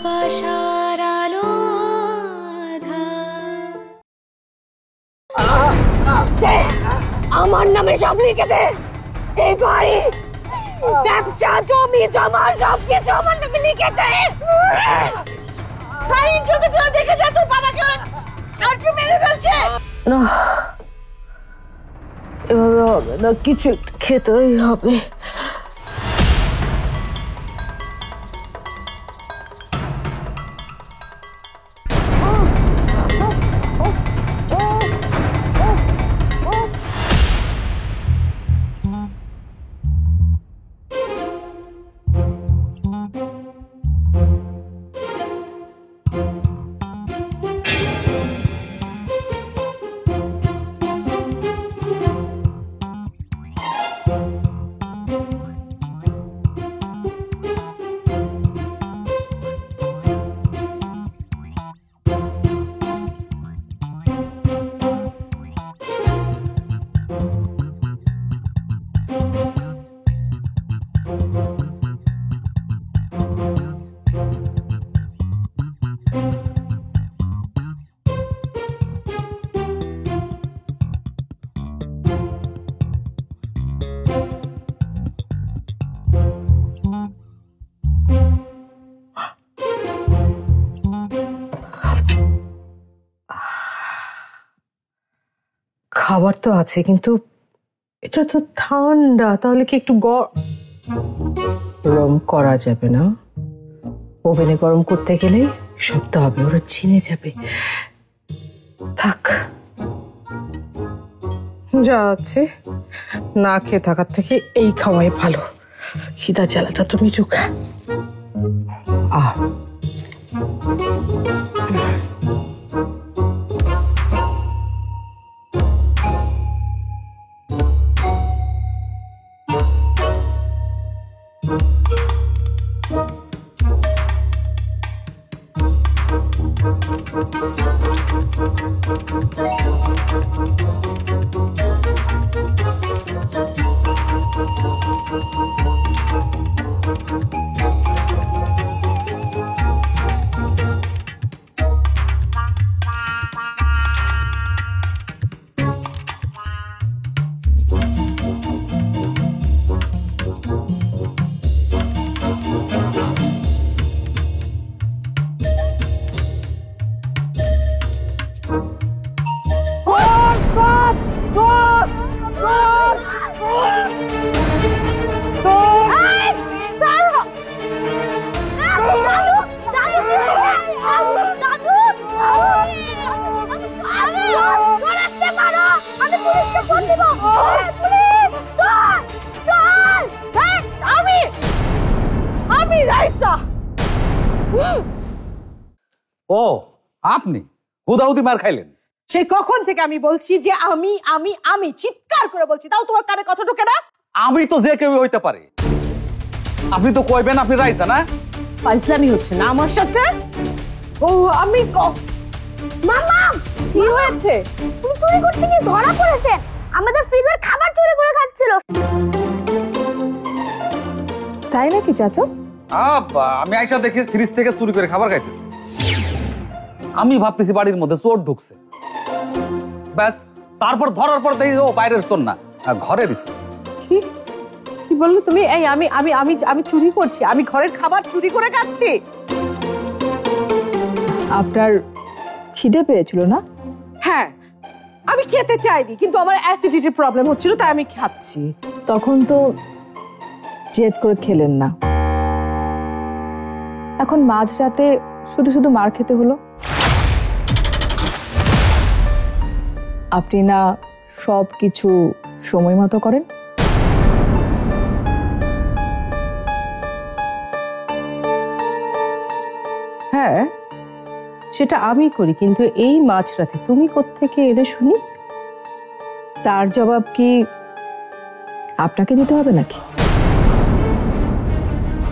ভালোবাসার আলো আমার নামে সব লিখে দে। এই বাড়ি, ব্যবসা, জমি জমা সব কিছু আমার নামে লিখে দে। চোখে চোখে দেখে যা, তোর বাবাকে ওরা মেরে ফেলছে। না, এভাবে হবে না, কিছু খেতেই হবে। খাবার তো আছে, কিন্তু এটা তো ঠান্ডা, তাহলে কি একটু গরম করা যাবে না? ওভেনে গরম করতে গেলে শব্দ হবে, ওরা চিনে যাবে। থাক, যা আছে না খেয়ে থাকার থেকে এই খাওয়াই ভালো। খিদা জ্বালাটা তুমি রুখা। ও, আপনি হুদাহুদি মার খাইলেন? সে কখন থেকে আমি বলছি যে আমি আমি আমি চিৎকার করে বলছি, তাও তোমার কানে কথা ঢোকে না? আমি তো যে কেউ হইতে পারে, আপনি তো কইবেন আপনি রাইসা না? ফাইজলামি হচ্ছে না আমার সাথে? ও আমি মামা, কি হয়েছে? তুমি চুরি করতে গিয়ে ধরা পড়েছে। আমাদের ফ্রিজের খাবার চুরি করে খাচ্ছিল। তাই নাকি চাচা? আমি আইসা দেখি ফ্রিজ থেকে চুরি করে খাবার খাইতেছে। আমি ভাবতেছি বাড়ির মধ্যে চোর ঢুকছে, ব্যাস তারপর ধরার পর দেখি ও বাইরের চোর না, ঘরের চোর। কি কি বললে তুমি? এই আমি আমি আমি আমি চুরি করছি? আমি ঘরের খাবার চুরি করে খাচ্ছি? আপনার খিদে পেয়েছিল না? হ্যাঁ, আমি খেতে চাইনি, কিন্তু আমার অ্যাসিডিটির প্রবলেম হচ্ছিল, তাই আমি খাচ্ছি। তখন তো জেদ করে খেলেন না, এখন মাঝরাতে শুধু শুধু মার খেতে হলো। আপনি না সব কিছু সময় মতো করেন? হ্যাঁ, সেটা আমি করি, কিন্তু এই মাঝরাতে তুমি কোত্থেকে এলে শুনি? তার জবাব কি আপনাকে দিতে হবে নাকি?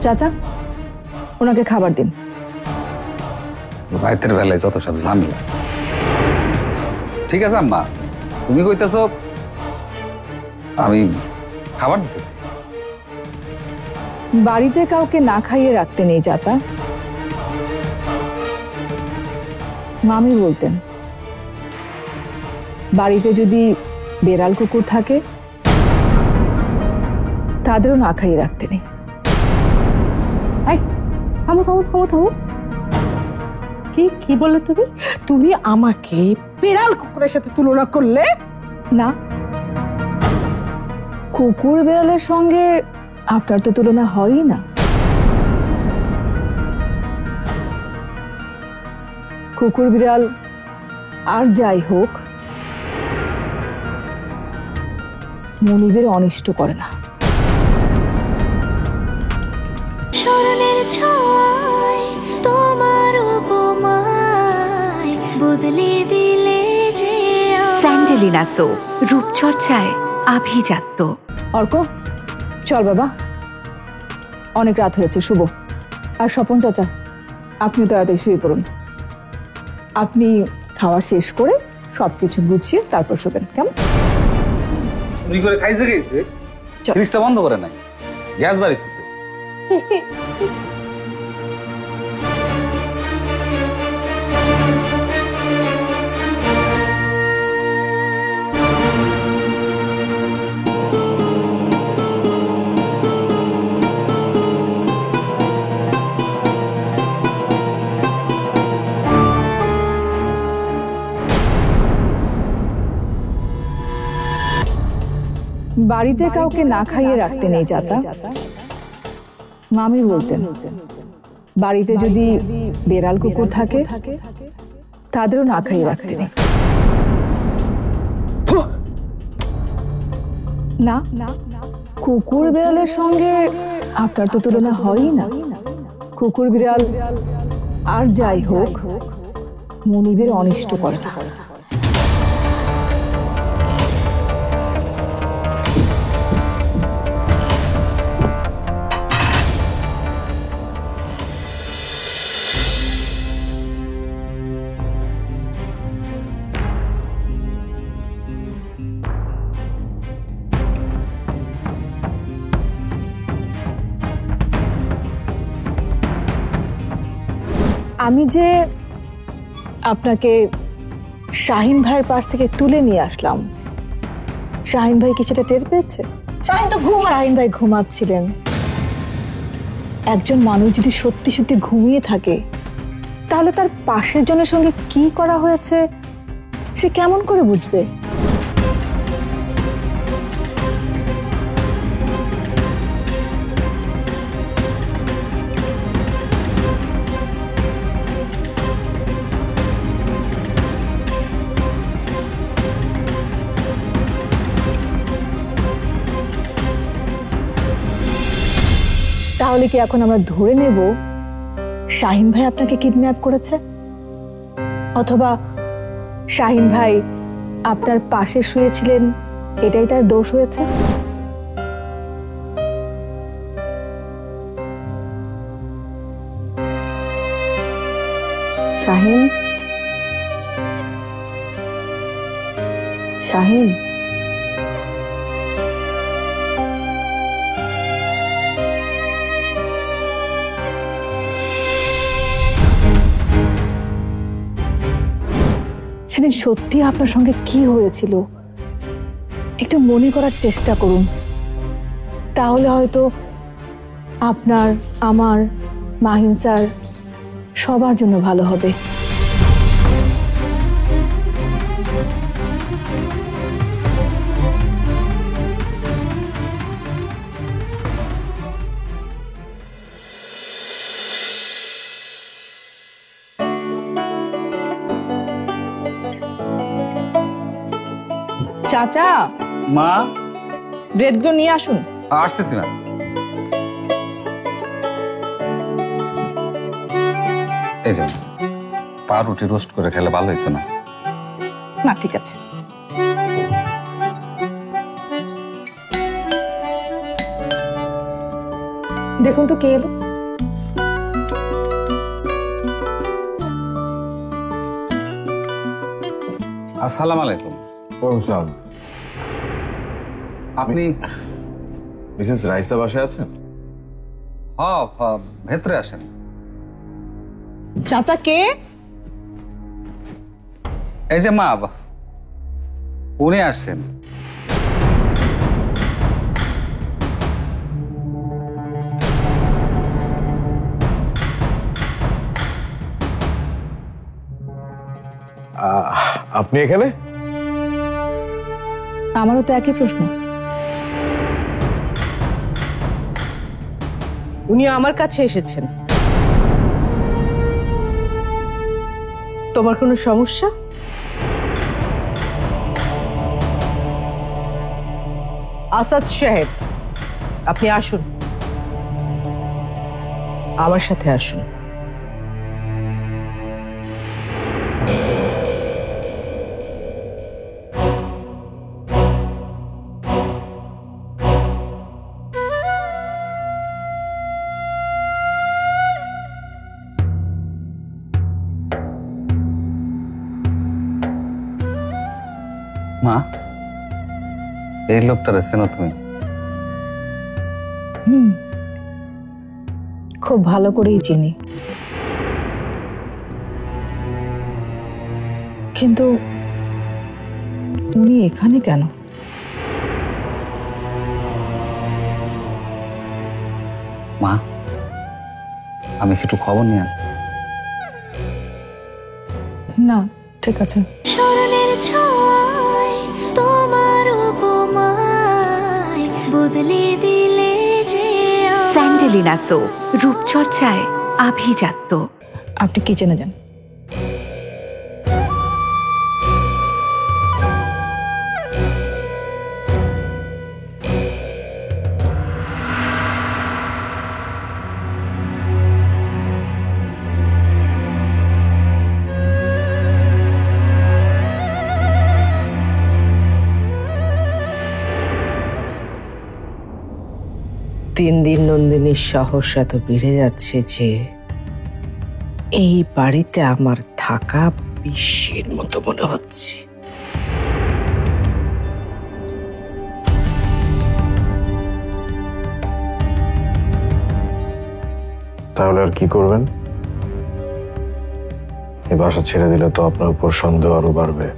চাচা, ওনাকে খাবার দিন। রাতের বেলায় যত সব ঝামেলা। ঠিক আছে আম্মা, তুমি কইতেছ, আমি খাবার দিতেছি। বাড়িতে কাউকে না খাইয়ে রাখতে নেই চাচা। মামি বলতেন বাড়িতে যদি বেড়াল কুকুর থাকে তাদেরও না খাইয়ে রাখতে নেই। এই থামো থামো থামো থামো, কি কি বললে তুমি? তুমি আমাকে বিড়াল কুকুরের সাথে তুলনা করলে? না, কুকুর বেড়ালের সঙ্গে আপনার তো তুলনা হয়ই না। কুকুর বিড়াল আর যাই হোক মনিবের অনিষ্ট করে না। স্মরণের ছয় তোমার উপমায় বদলে দিলে যে স্যান্ডেলিনা সো, রূপচর্চায় আভিজাত্য। অর্ক, চল বাবা, অনেক রাত হয়েছে, শুভ। আর স্বপন চাচা, আপনি তাড়াতাড়ি শুয়ে পড়ুন। আপনি খাওয়া শেষ করে সবকিছু গুছিয়ে তারপর শুবেন, কেমন? চুরি করে খাইছে খাইছে, ফ্রিজটা বন্ধ করে নাই, গ্যাস বাড়িতেছে। বাড়িতে কাউকে না খাইয়ে রাখতে নেই চাচা। মামি বলতেন বাড়িতে যদি বেড়াল কুকুর থাকে তাদেরও না খাইয়ে রাখতে নেই। না, কুকুর বিড়ালের সঙ্গে আপনার তো তুলনা হয়ই না। কুকুর বিড়াল আর যাই হোক মনিবের অনিষ্ট করে না। আমি যে আপনাকে শাহিন ভাইয়ের পাশ থেকে তুলে নিয়ে আসলাম, শাহিন ভাই কি সেটা টের পেয়েছে? শাহিন ভাই ঘুমাচ্ছিলেন। একজন মানুষ যদি সত্যি সত্যি ঘুমিয়ে থাকে তাহলে তার পাশের জনের সঙ্গে কি করা হয়েছে সে কেমন করে বুঝবে? তাহলে কি এখন আমরা ধরে নেব শাহিন ভাই আপনাকে কিডন্যাপ করেছে, অথবা শাহিন ভাই আপনার পাশে শুয়েছিলেন এটাই তার দোষ হয়েছে? শাহিন, শাহিন, সেদিন সত্যি আপনার সঙ্গে কি হয়েছিল একটু মনে করার চেষ্টা করুন, তাহলে হয়তো আপনার, আমার, মাহিন স্যার সবার জন্য ভালো হবে। চাচা, মা, ব্রেডগুলো নিয়ে আসুন। আসতেছি না। এই যে পাউরুটি রোস্ট করে খেলে ভালো হইতো না? না, ঠিক আছে। দেখুন তো কে এলো। আসসালামু আলাইকুম। আপনি মিসেস রাইসা বাসায় আছেন? ভেতরে আসেন। চাচা কে? এই যে মা, উনি আসছেন। আপনি এখানে? আমারও তো একই প্রশ্ন। উনি আমার কাছে এসেছেন। তোমার কোনো সমস্যা? আসাদ সাহেব, আপনি আসুন, আমার সাথে আসুন। মা, এই লোকটারে চেনো তুমি? খুব ভালো করেই চিনি, কিন্তু উনি এখানে কেন? মা, আমি একটু খবর নিয়ে না, ঠিক আছে। স্মরণের ছয় তোমার উপমায় বদলে দিলে যে আমায়। স্যান্ডেলিনা সো, রূপচর্চায় আভিজাত্য। আপনি কিচেনে যান। দিন দিন নন্দিনীর সাহস এত বেড়ে যাচ্ছে যে এই বাড়িতে আমার থাকা বিশ্বের মতো মনে হচ্ছে। তাহলে আর কি করবেন? এই বাসা ছেড়ে দিলে তো আপনার উপর সন্দেহ আরো বাড়বে।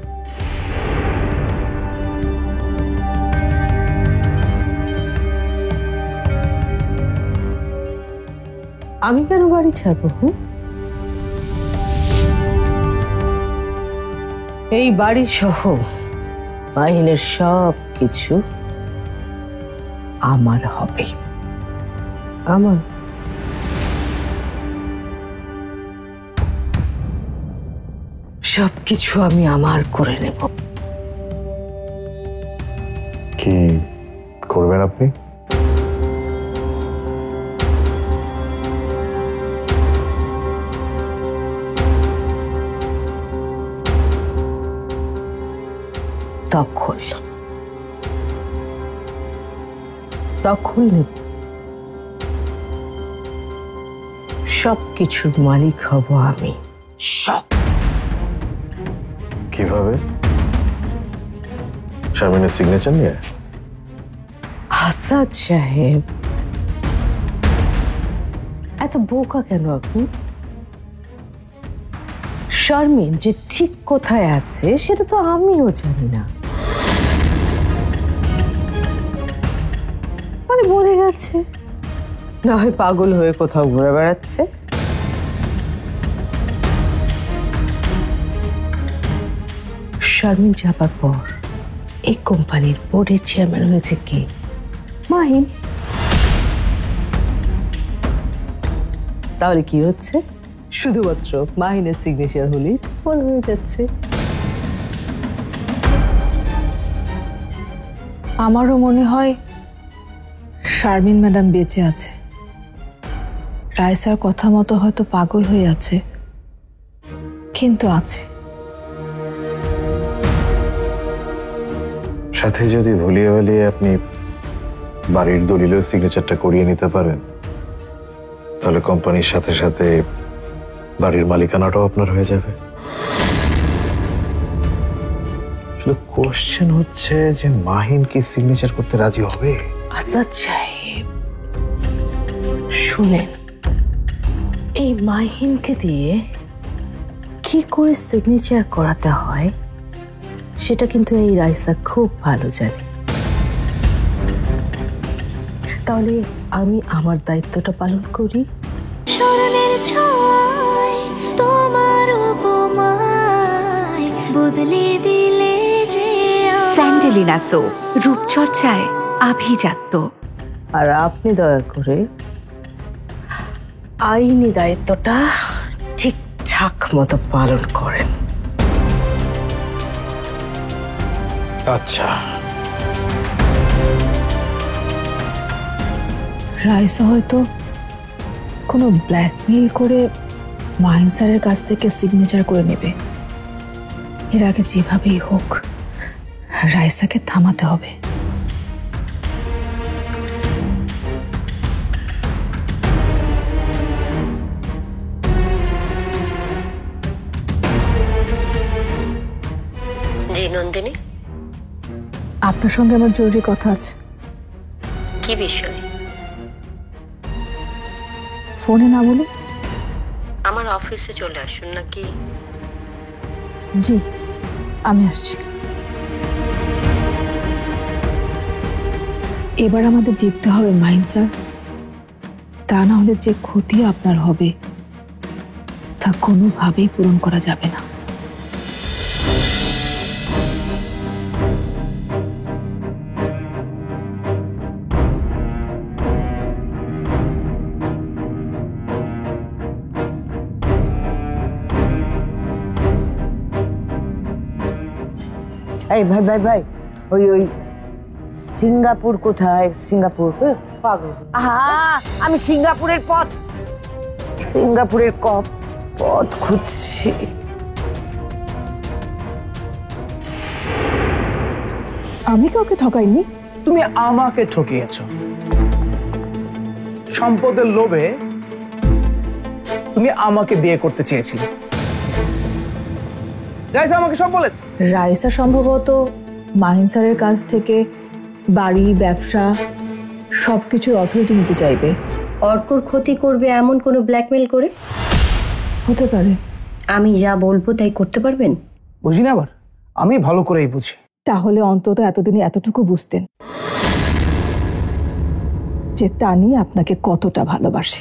আমি কেন বাড়ি ছাড়বো? এই বাড়ি সহ মাহিনের সব কিছু আমার হবে। আমার সবকিছু আমি আমার করে নেব। কি করবেন আপনি? দখল দখল নেব, সবকিছুর মালিক হব আমি। সব। কিভাবে? শারমিনের সিগনেচার নিয়ে? আসাদ সাহেব, এত বোকা কেন আপনি? শারমিন যে ঠিক কোথায় আছে সেটা তো আমিও জানি না। মানে মরে গেছে, না হয় পাগল হয়ে কোথাও ঘুরে বেড়াচ্ছে। শারমিন যাবার পর এই কোম্পানির বোর্ডের চেয়ারম্যান হয়েছে কে? মাহিন। তাহলে কি হচ্ছে? শুধুমাত্র মাহিনের সিগনেচার হলেই ফল হয়ে যাচ্ছে। আমারও মনে হয় শারমিন ম্যাডাম বেঁচে আছে। রাইসার কথা মতো হয়তো পাগল হয়ে আছে, কিন্তু আছে। সাথে যদি ভুলিয়ে ভুলিয়ে আপনি বাড়ির দলিলের সিগনেচারটা করিয়ে নিতে পারেন, তাহলে কোম্পানির সাথে সাথে বাড়ির মালিকানাটাও আপনার হয়ে যাবে। শুধু কোশ্চেন হচ্ছে যে মাহিন কি সিগনেচার করতে রাজি হবে? আসাদ সাহেব শুনেন, এই মাহিনকে দিয়ে কি করে সিগনেচার করাতে হয় সেটা কিন্তু এই রাইসা খুব ভালো জানে। তাহলে আমি আমার দায়িত্বটা পালন করি। স্মরণের ছয় তোমার উপমায় বদলে দিলে যে স্যান্ডেলিনা সো, রূপচর্চায় আভিজাত্য। আর আপনি দয়া করে আইনি দায়িত্বটা ঠিকঠাক মতো পালন করেন। আচ্ছা, রাইসা হয়তো কোনো ব্ল্যাকমেইল করে মাহিন স্যারের কাছ থেকে সিগনেচার করে নেবে। এর আগে যেভাবেই হোক রাইসাকে থামাতে হবে। জি নন্দিনী, আপনার সঙ্গে আমার জরুরি কথা আছে। কি বিষয়? ফোনে না বলে? আমার অফিসে চলে আসুন নাকি? জি, আমি আসছি। এবার আমাদের জিততে হবে মাহিন স্যার, তা না হলে যে ক্ষতি আপনার হবে তা কোনোভাবেই পূরণ করা যাবে না। এই ভাই ভাই ভাই, ওই ওই সিঙ্গাপুর কোথায়? সিঙ্গাপুর পাগল। আহা, আমি সিঙ্গাপুরের পথ খুঁজছি। আমি কাউকে ঠকাইনি। তুমি আমাকে ঠকিয়েছো। সম্পদের লোভে তুমি আমাকে বিয়ে করতে চেয়েছিলে। রাইসা আমাকে সব বলেছে। রাইসা সম্ভবত মাহিন স্যারের কাছ থেকে বাড়ি, ব্যবসা সবকিছুর অথরিটি নিতে চাইবে। অর্কর ক্ষতি করবে এমন কোনো ব্ল্যাকমেল করে? হতে পারে। আমি যা বলবো তাই করতে পারবেন? বুঝি না আবার, আমি ভালো করেই বুঝি। তাহলে অন্তত এতদিনে এতটুকু বুঝতেন যে তানি আপনাকে কতটা ভালোবাসে।